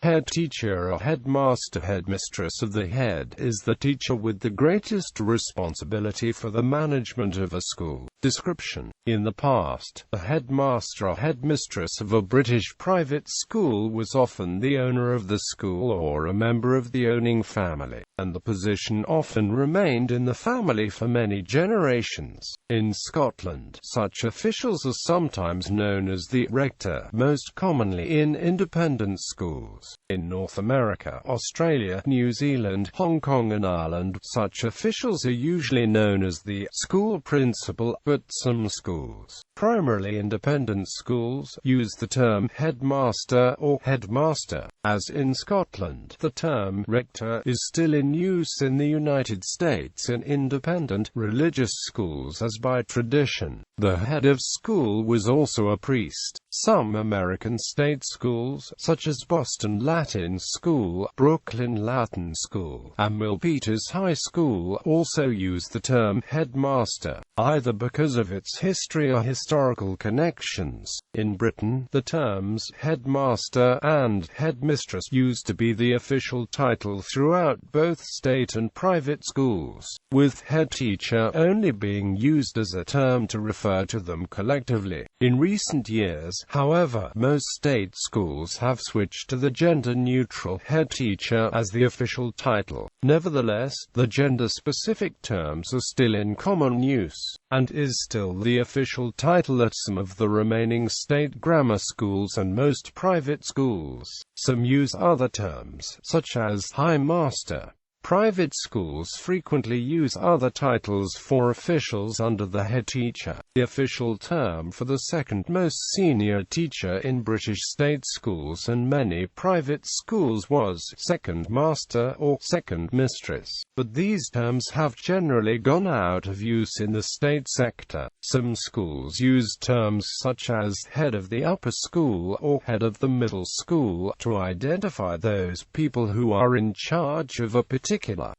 Head teacher or headmaster, headmistress of the head, is the teacher with the greatest responsibility for the management of a school. Description: in the past, the headmaster or headmistress of a British private school was often the owner of the school or a member of the owning family, and the position often remained in the family for many generations. In Scotland, such officials are sometimes known as the rector, most commonly in independent schools. In North America, Australia, New Zealand, Hong Kong and Ireland, such officials are usually known as the school principal, but some schools, primarily independent schools, use the term headmaster or headmaster. As in Scotland, the term rector is still in use in the United States in independent, religious schools as by tradition. The head of school was also a priest. Some American state schools, such as Boston Latin School, Brooklyn Latin School, and Milpitas High School, also use the term headmaster, either because of its history or historical connections. In Britain, the terms headmaster and headmistress used to be the official title throughout both state and private schools, with head teacher only being used as a term to refer to them collectively. In recent years, however, most state schools have switched to the gender-neutral head teacher as the official title. Nevertheless, the gender-specific terms are still in common use, and is still the official title at some of the remaining state grammar schools and most private schools. Some use other terms, such as high master. Private schools frequently use other titles for officials under the head teacher. The official term for the second most senior teacher in British state schools and many private schools was second master or second mistress, but these terms have generally gone out of use in the state sector. Some schools use terms such as head of the upper school or head of the middle school to identify those people who are in charge of a particular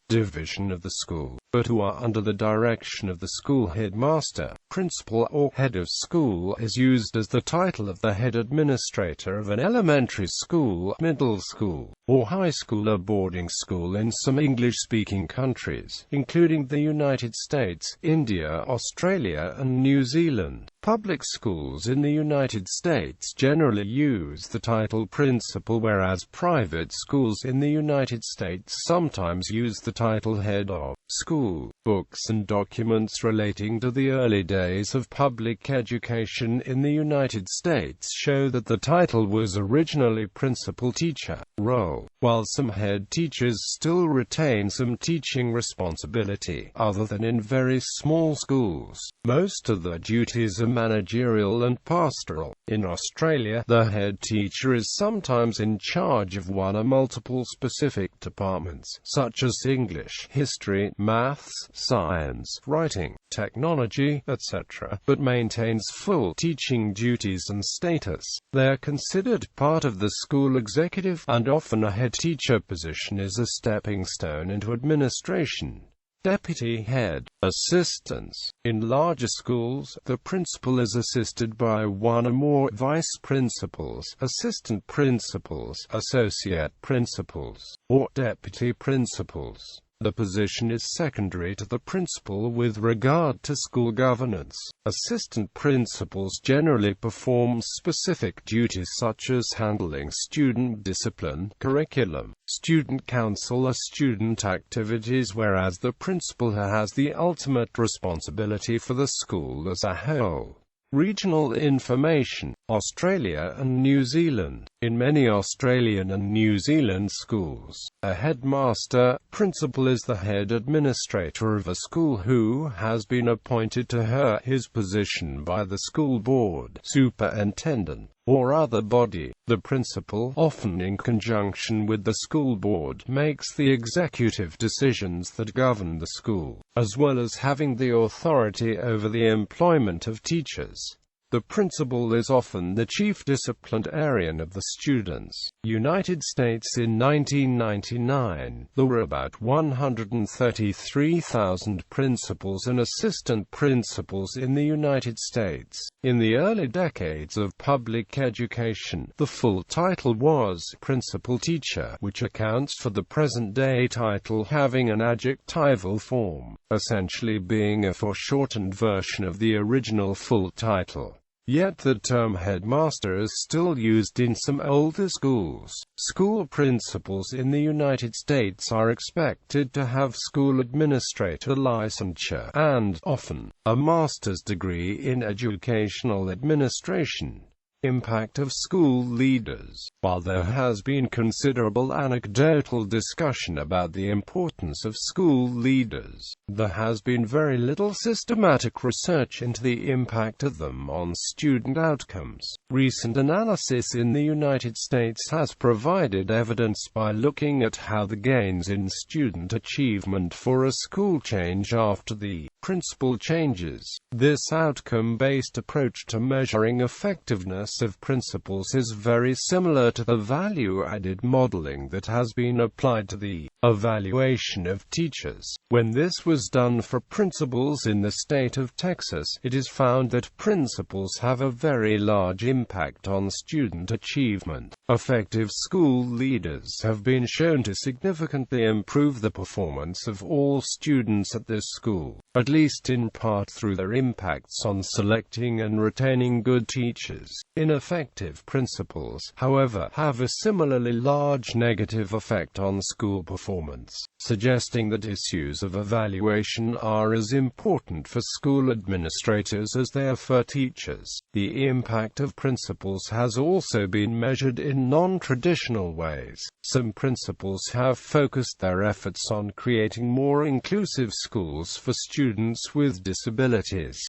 division of the school, but who are under the direction of the school headmaster. Principal or head of school is used as the title of the head administrator of an elementary school, middle school, or high school or boarding school in some English-speaking countries, including the United States, India, Australia, and New Zealand. Public schools in the United States generally use the title principal, whereas private schools in the United States sometimes use the title head of school. Books and documents relating to the early days of public education in the United States show that the title was originally principal teacher role. While some head teachers still retain some teaching responsibility, other than in very small schools, most of their duties are managerial and pastoral. In Australia, the head teacher is sometimes in charge of one or multiple specific departments, such as English, history, maths, science, writing, technology, etc., but maintains full teaching duties and status. They are considered part of the school executive, and often a head teacher position is a stepping stone into administration. Deputy head, assistants. In larger schools, the principal is assisted by one or more vice principals, assistant principals, associate principals, or deputy principals. The position is secondary to the principal with regard to school governance. Assistant principals generally perform specific duties such as handling student discipline, curriculum, student council or student activities, whereas the principal has the ultimate responsibility for the school as a whole. Regional information. Australia and New Zealand. In many Australian and New Zealand schools, a headmaster, principal is the head administrator of a school who has been appointed to his position by the school board, superintendent, or other body. The principal, often in conjunction with the school board, makes the executive decisions that govern the school, as well as having the authority over the employment of teachers. The principal is often the chief disciplinarian of the students. United States. In 1999, there were about 133,000 principals and assistant principals in the United States. In the early decades of public education, the full title was principal teacher, which accounts for the present-day title having an adjectival form, essentially being a foreshortened version of the original full title. Yet the term headmaster is still used in some older schools. School principals in the United States are expected to have school administrator licensure and, often, a master's degree in educational administration. Impact of school leaders. While there has been considerable anecdotal discussion about the importance of school leaders, there has been very little systematic research into the impact of them on student outcomes. Recent analysis in the United States has provided evidence by looking at how the gains in student achievement for a school change after the principal changes. This outcome-based approach to measuring effectiveness of principals is very similar to the value-added modeling that has been applied to the evaluation of teachers. When this was done for principals in the state of Texas, it is found that principals have a very large impact on student achievement. Effective school leaders have been shown to significantly improve the performance of all students at this school, at least in part through their impacts on selecting and retaining good teachers. Ineffective principals, however, have a similarly large negative effect on school performance, suggesting that issues of evaluation are as important for school administrators as they are for teachers. The impact of principals has also been measured in non-traditional ways. Some principals have focused their efforts on creating more inclusive schools for students with disabilities.